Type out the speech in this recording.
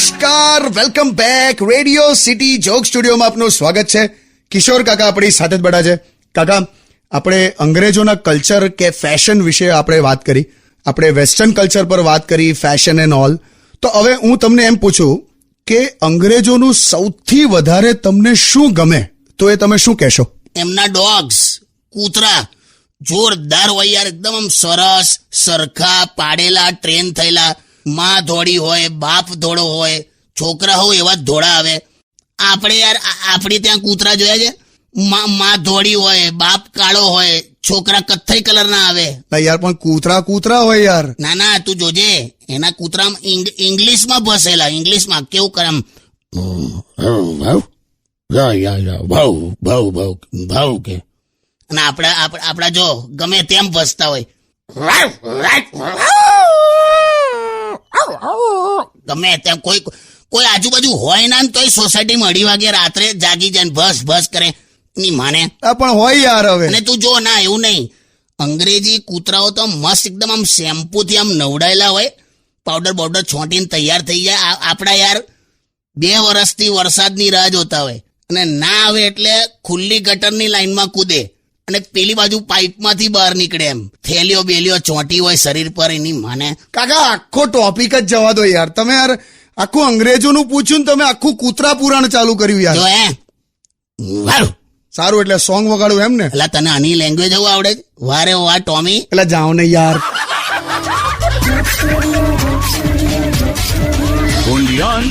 નમસ્કાર, welcome back. Radio city joke સ્ટુડિયોમાં આપનું સ્વાગત છે. કિશોર કાકા આપણી સાથે જ બેઠા છે. કાકા, આપણે અંગ્રેજોના કલ્ચર કે ફેશન વિશે આપણે વાત કરી, આપણે વેસ્ટર્ન કલ્ચર પર વાત કરી, ફેશન એન્ડ ઓલ. તો હવે હું તમને એમ પૂછું કે અંગ્રેજોનું સૌથી વધારે તમને શું ગમે, તો એ તમે શું કહેશો? એમના ડોગ્સ, કૂતરા જોરદાર હોય યાર, એકદમ આમ સરસ, સરખા, પાડેલા, ટ્રેન થયેલા. માં ધોળી હોય, બાપ ધોળો હોય, છોકરા હોય એવા ધોળા આવે. આપણે યાર આપણે ત્યાં કૂતરા જોયા છે, માં ધોળી હોય, બાપ કાળો હોય, છોકરા કથ્થઈ કલર ના આવે. યાર પણ કૂતરા હોય યાર. ના તું જોજે, એના કૂતરા ઇંગ્લિશમાં ભસેલા, ઇંગ્લિશમાં કેવું કરે આમ ભાવ કે. અને આપડા જો ગમે તેમ ભસતા હોય, ગમે તેમ કોઈ આજુબાજુ હોય ના તોય સોસાયટીમાં 2:30 વાગે રાત્રે જાગી જાય, ભસ કરે. ની માને પણ હોય યાર. હવે અને તું જો ના, એવું નહીં. અંગ્રેજી કૂતરાઓ તો મસ્ત એકદમ આમ શેમ્પુ થી આમ નવડાયેલા હોય, પાવડર બાવડર છોંટીને તૈયાર થઈ જાય. આપડા યાર 2 વર્ષથી વરસાદની રાહ જોતા હોય અને ના આવે એટલે ખુલ્લી ગટરની લાઈનમાં કૂદે અને પેલી બાજુ પાઇપમાંથી બહાર નીકળે. એમ થેલીઓ બેલીઓ ચોંટી હોય શરીર પર. એની માને કાકા, આખો ટોપિક જ જવા દો યાર. તમે યાર આખું અંગ્રેજોનું પૂછ્યું ને તમે આખું કૂતરા પુરાણ ચાલુ કર્યું યાર. જો સારું, એટલે સોંગ વગાડું એમ ને? એટલે તને આની લેંગ્વેજ એવું આવડે? વારે વાહ ટોમી. એટલે જાઓ ને યાર. Only on